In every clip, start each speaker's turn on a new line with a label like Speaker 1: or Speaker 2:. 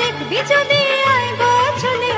Speaker 1: দেখবি যদি আয় গো চলে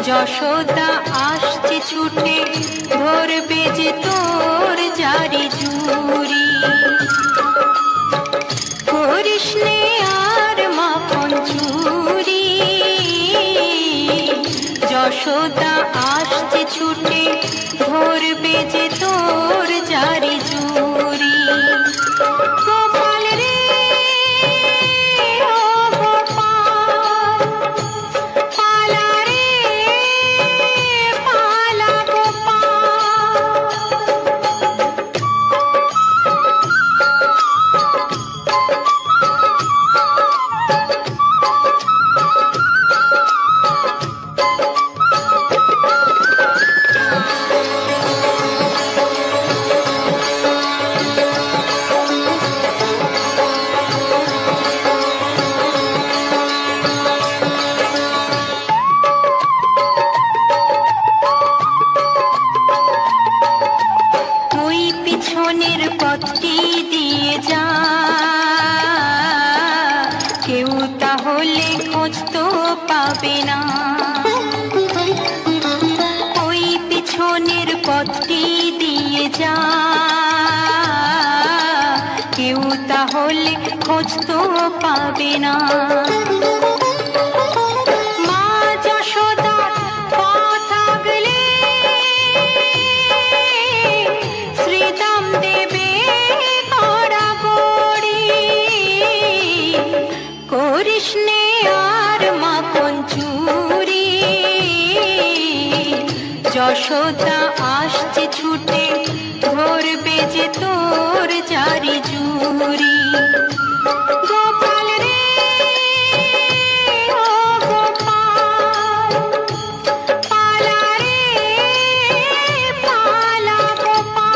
Speaker 2: যশোদা আসছে ছুটে ধরবে যে তোর জারি জুরি করিস নে আর মাখন চুরি যশোদা আসছে ছুটে ধরবে যে তোর জারি জুরি গোপাল রে পথটি দিয়ে যা, কেউ তাহলে খোঁজ তো পাবে না। ওই পিছনের পথটি দিয়ে যা, কেউ তাহলে খোঁজ তো পাবে না। মা যশোদার পথ আগলে শ্রীদাম দেবে গড়াগড়ি, করিস নে আর মাখন চুরি। যশোদা আসছে ছুটে, ধরবে যে তোর জারি জুরি। গোপাল রে ও গোপাল, পালা রে পালা গোপাল।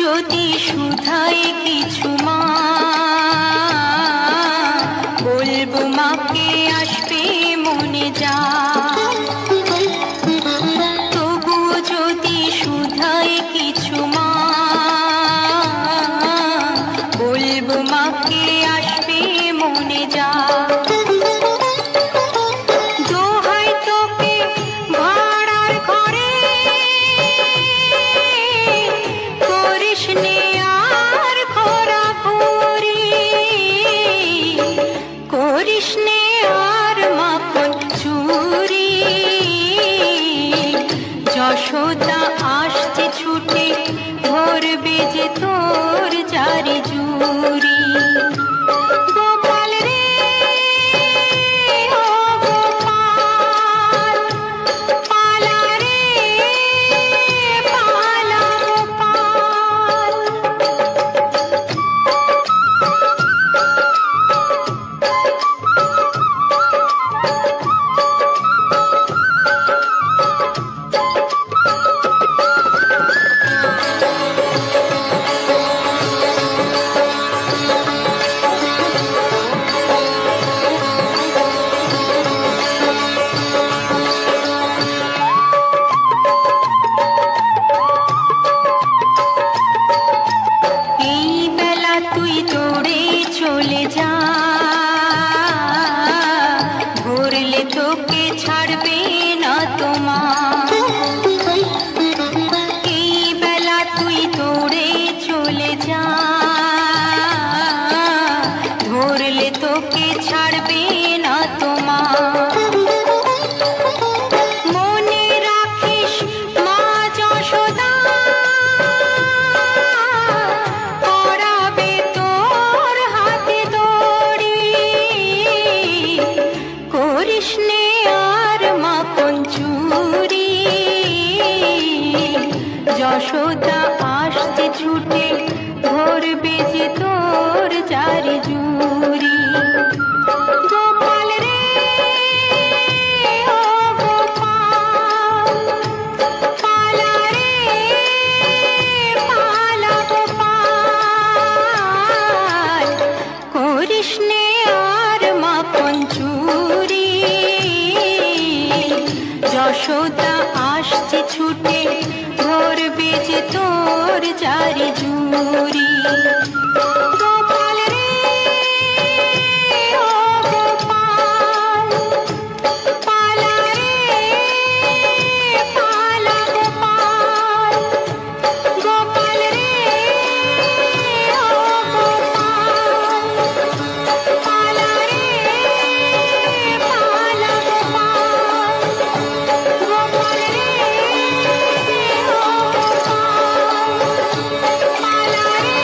Speaker 2: যদি শুধাই কিছু মা, বলবো মাকে আসবে মনে যা। তবুও যদি শুধাই কিছু মা, বলবো মাকে আসবে মনে যা। দোহাই তোকে ভাড়ার ঘরে, করিস নে আর ঘোরাঘুরি, করিস নে আর মাখন চুরি। যশোদা আসছে ছুটে, ধরবে যে তোর জারি জুরি। গোপাল রে ও গোপাল, পালা রে পালা গোপাল। এই বেলা তুই দৌড়ে চলে যা, ধরলে তোকে ছাড়বে না তোমা। এই বেলা তুই দৌড়ে চলে যা, ধরলে তোকে ছাড়বে না তোমা। মনে রাখিস মা যশোদা, করাবে তোর হাতে দড়ি, করিস নে আর মাখন চুরি। যশোদা আসছে ছুটে, ধরবে যে তোর জারি জুরি। গোপাল রে ও গোপাল, পালা রে পালা গোপাল, করিস নে আর মাখন চুরি। যশোদা আসছে ছুটে, ধরবে যে তোর জারি জুরি। গোপাল রে ও গোপাল, পালা রে পালা গোপাল। গোপাল রে ও গোপাল, পালা রে পালা গোপাল। গোপাল রে ও গোপাল, পালা রে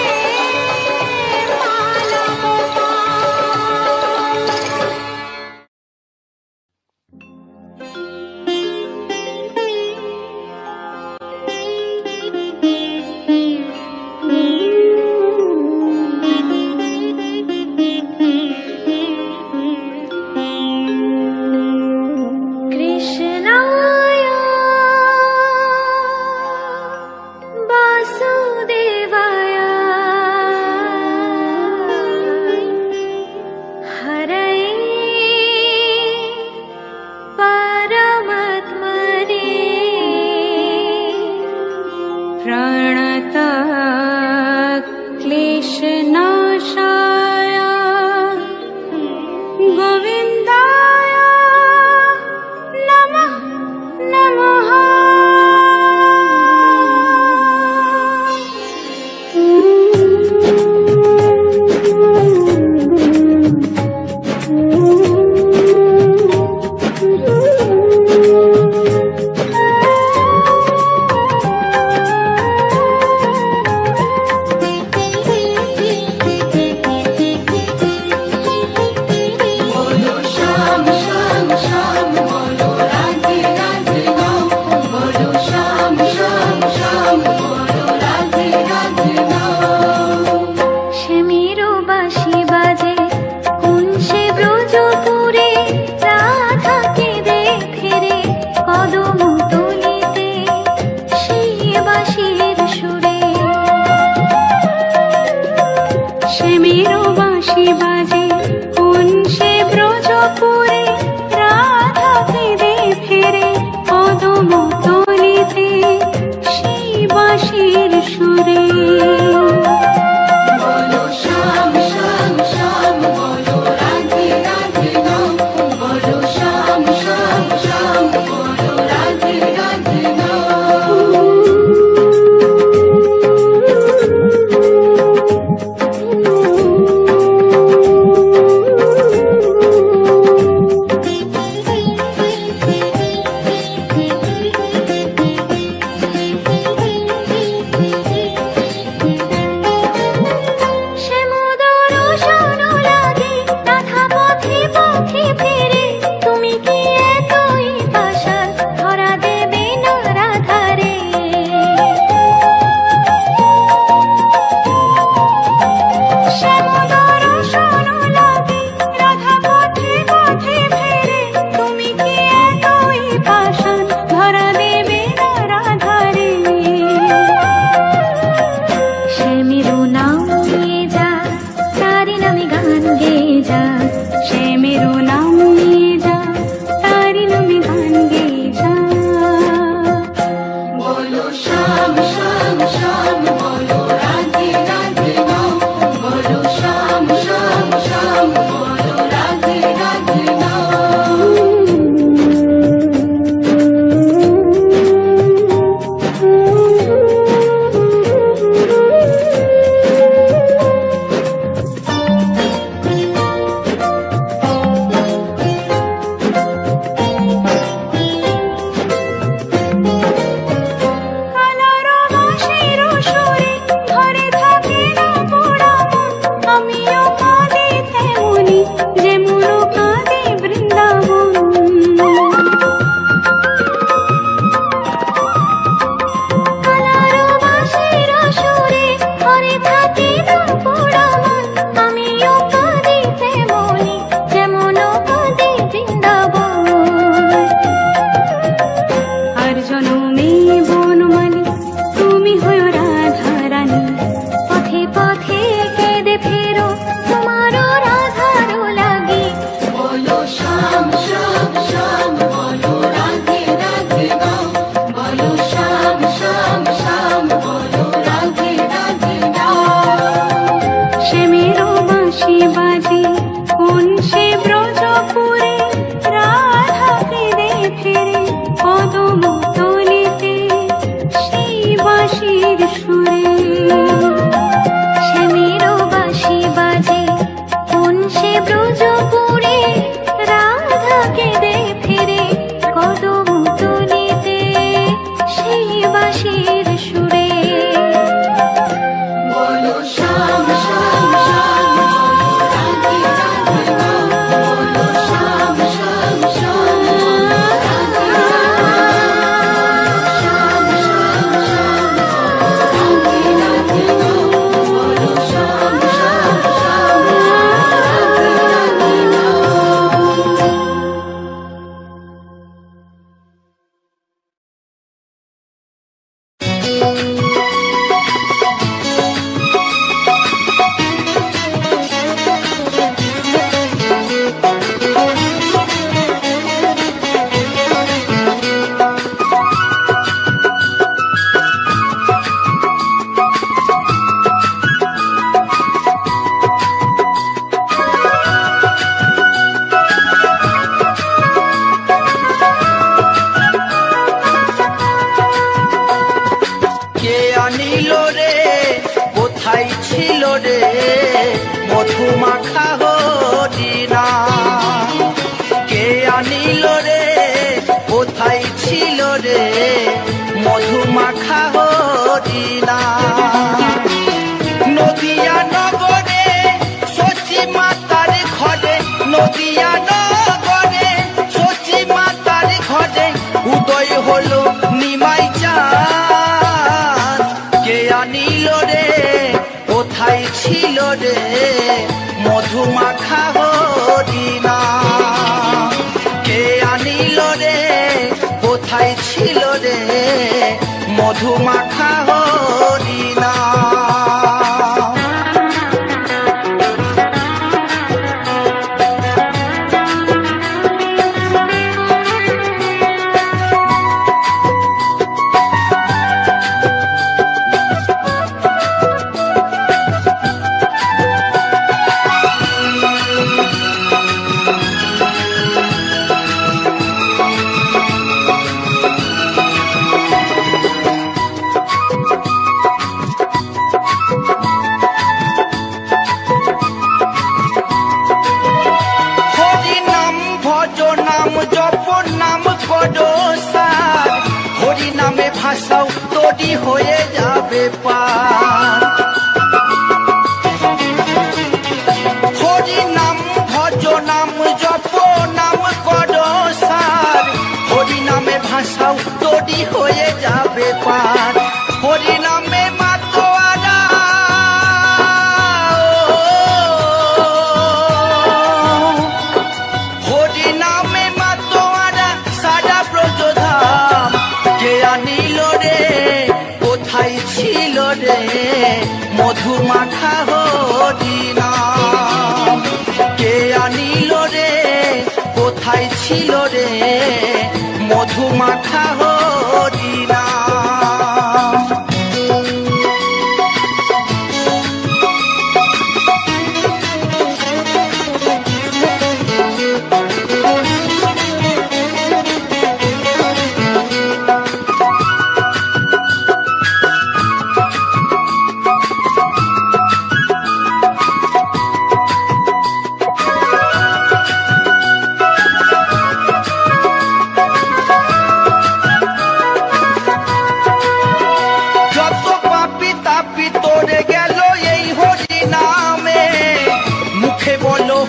Speaker 3: হলো নিমাই চাঁদ, কে আনিল রে কোথায় ছিল রে মধুমাখা হরিনাম, কে আনিল রে কোথায় ছিল রে মধুমাখা হরিনাম। ভাষাও তৈরি হয়ে যাবে পার, হরি নাম ভজ নাম জপ নাম কর সার, হরি নামে ভাষাও তৈরি হয়ে যাবে পার, হরি নামে মাতোয়ারা হরি নামে মাতোয়ারা সারা ব্রজধাম, কে আনিল রে কোথায় ছিল রে মধুমাখা হরিনাম, কে আনিল রে কোথায় ছিল রে মধুমাখা হরিনাম।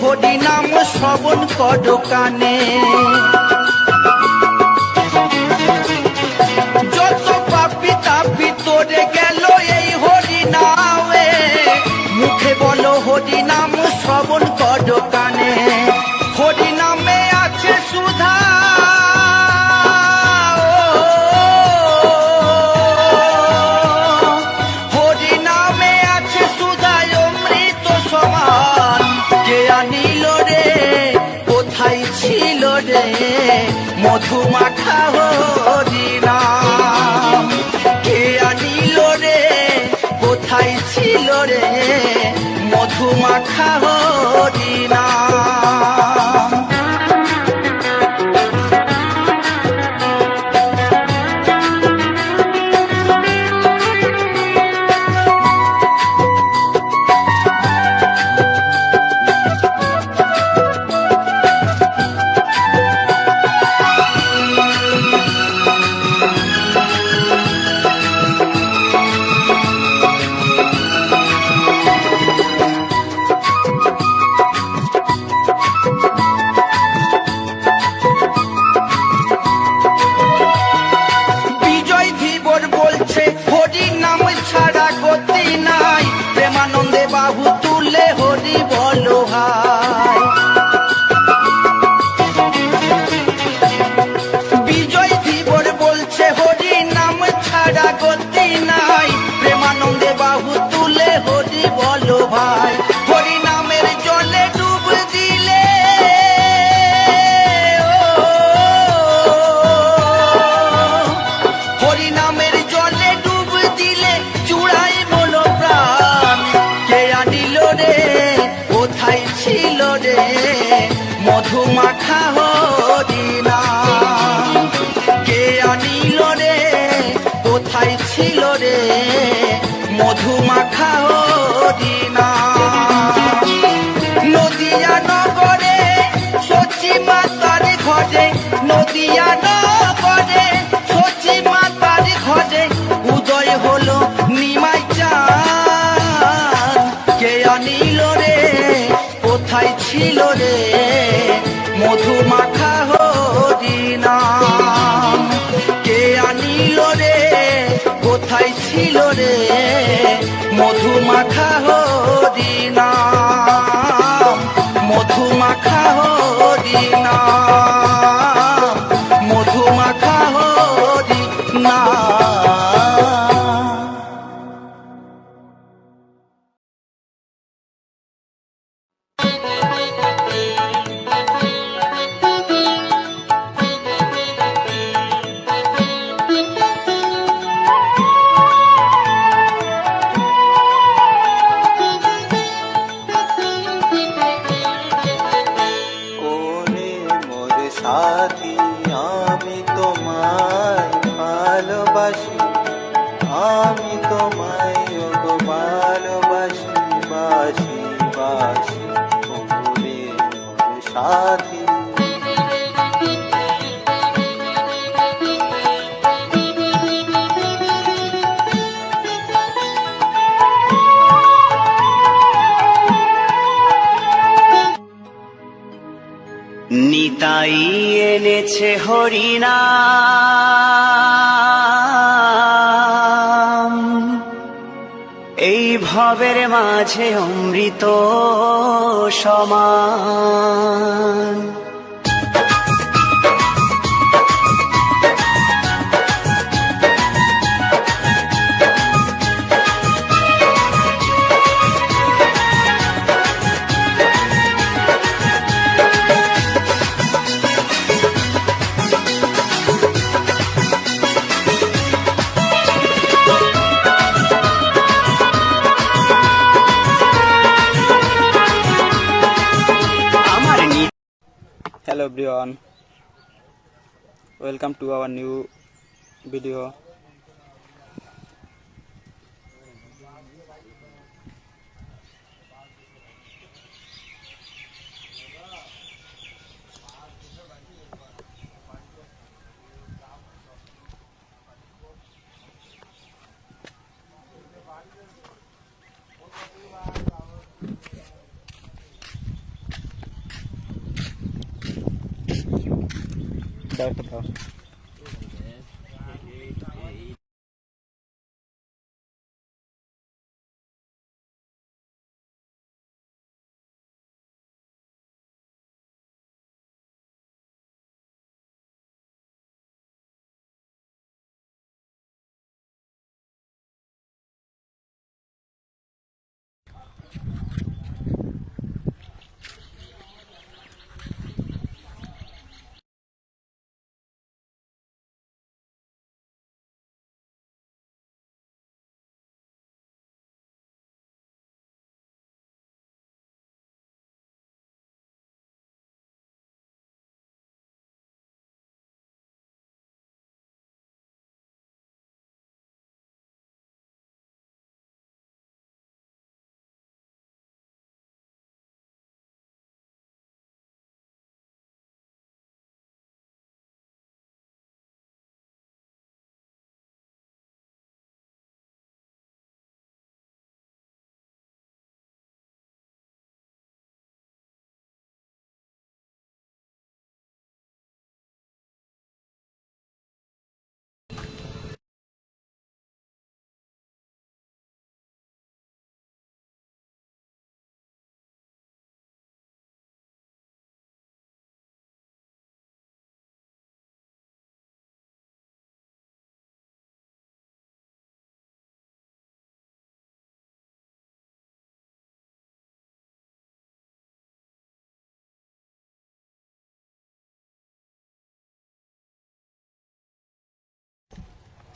Speaker 3: হরি নাম শ্রবণ কর কানে, যত পাপি তাপি তোরে গেল এই হরি নামে, মুখে বলো হরি নাম শ্রবণ কর কানে, হরি নামে আছে সুধা হরি নামে আছে সুধা অমৃত সমান, কে আনিল রে কোথায় ছিল রে মধুমাখা হরিনাম, কে আনিল রে কোথায় ছিল রে মধুমাখা হরিনাম। হরি নাম ছাড়া গতি নাই, প্রেমানন্দে বাহু তুলে হরি বলো হাই, বিজয় ধীবর বলছে হরি নাম ছাড়া গতি নাই, প্রেমানন্দে বাহু তুলে হরি বলো ভাই, হরি নামের জলে ডুব দিলে হরি নামের জলে ডুব দিলে চূড়াই মনো প্রাণ, কে আনিল রে কোথায় ছিল রে মধুমাখা হরিনাম, কে আনিল রে কোথায় ছিল রে মধুমাখা হরিনাম। নদিয়া নগরে সচি মাতার ঘরে, নদিয়া নগরে সচি মাতার ঘরে উদয় হলো নিমাই চাঁদ, কে আনিল রে কোথায় ছিল রে মধুমাখা হরিনাম, কে
Speaker 4: সাথী। নিতাই এনেছে হরিনাম, এই ভবের মাঝে অমৃত সমান।
Speaker 5: Hello everyone, welcome to our new video. দাও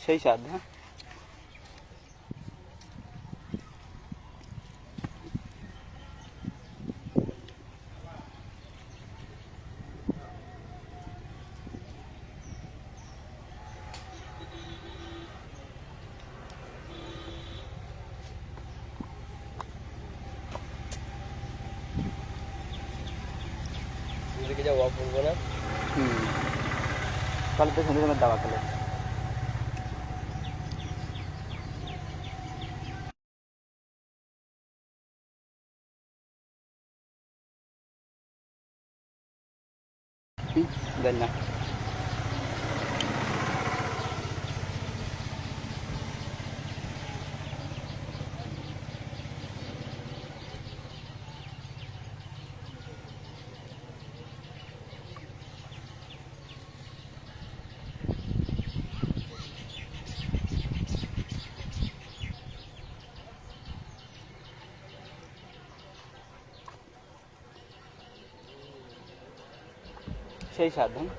Speaker 5: সেই স্বাদ। হ্যাঁ, তাহলে তো সঙ্গে সঙ্গে দাওয়া খেলে দেন না। সেই স্বাদ। হ্যাঁ,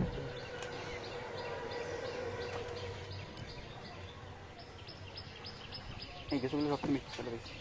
Speaker 5: এই কিছুগুলো সবচেয়ে মিষ্টি চলে বেশি।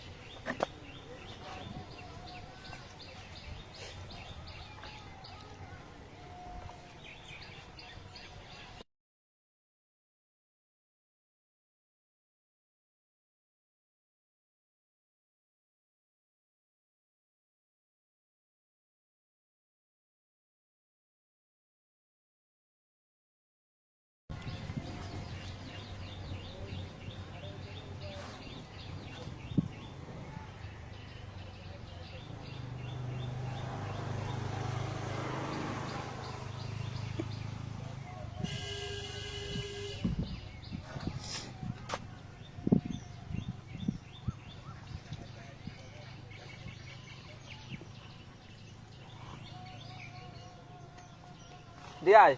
Speaker 5: দিয়ে আয়।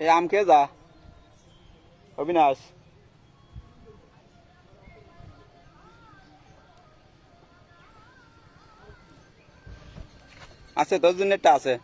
Speaker 5: এই আম খেয়ে যা অবিনাশ। আছে তোর জন্য একটা আছে।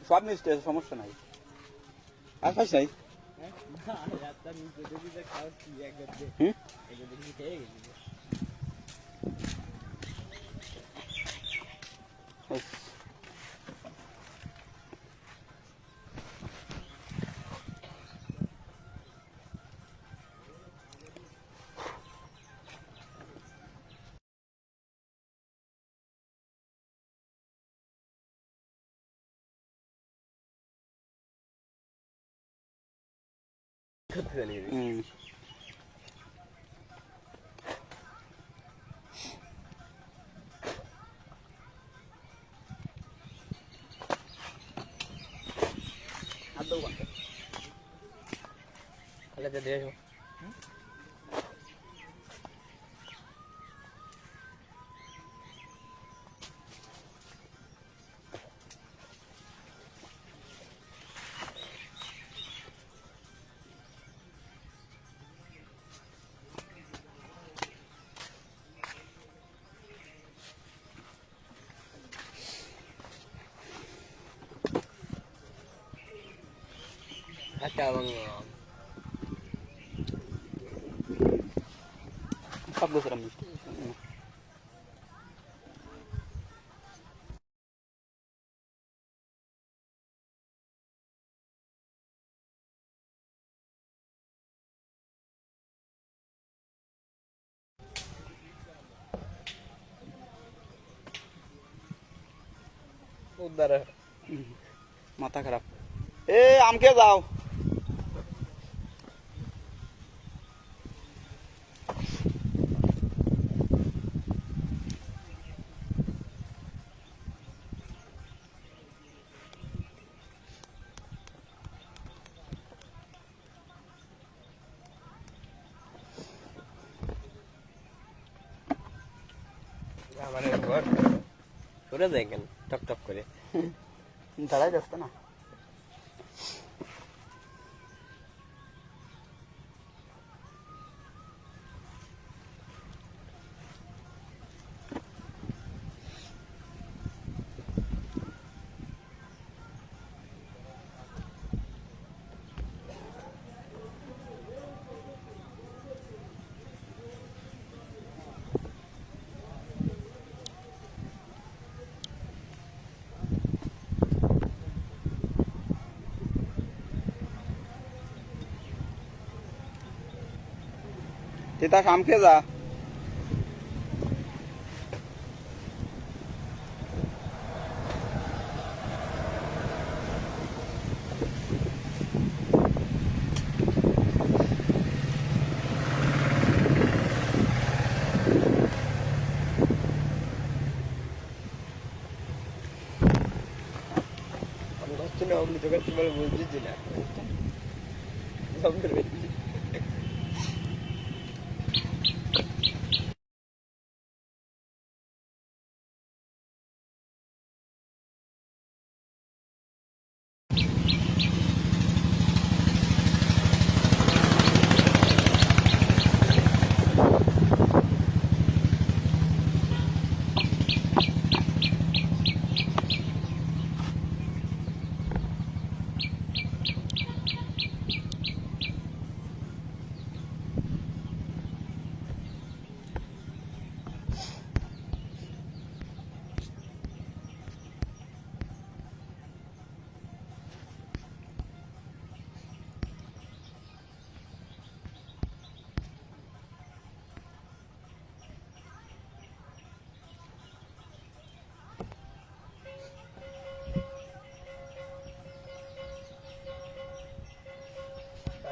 Speaker 5: সব মিষ্টি আছে, সমস্যা নাই। আর পাইস নাই? হুম? হুম। সব গোছানো মিষ্টি। মাথা খারাপ। এ আম খেয়ে যাও।
Speaker 6: সরে যায় কেন টক টক করে?
Speaker 5: দাঁড়াই যাচ্ছে না। তিতাস আম খেয়ে যা।
Speaker 6: আমি হচ্ছে না অমনি তোকে তোমার বুঝছি না।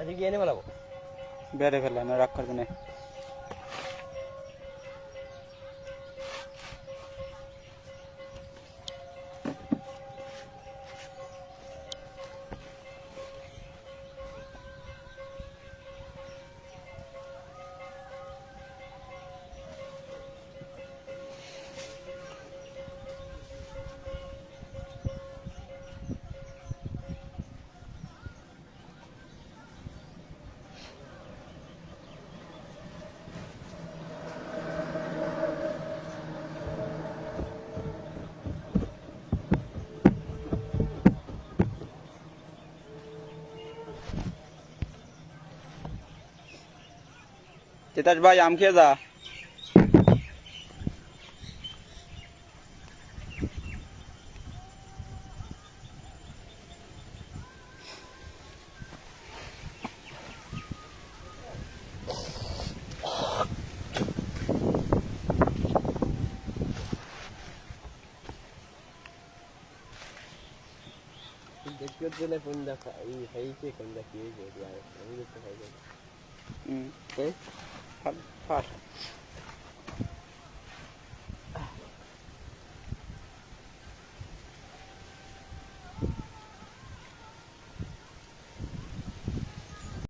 Speaker 6: আজকে গিয়ে এনে বলাবো
Speaker 5: বেড়ে ফেলা না রাগ করবে না তিতাস ভাই আম খেয়ে যা
Speaker 6: দেখতে দিলে কোন দেখা এই হাইকে কোন দেখি এই যে আমি দেখতে পাই
Speaker 5: ফার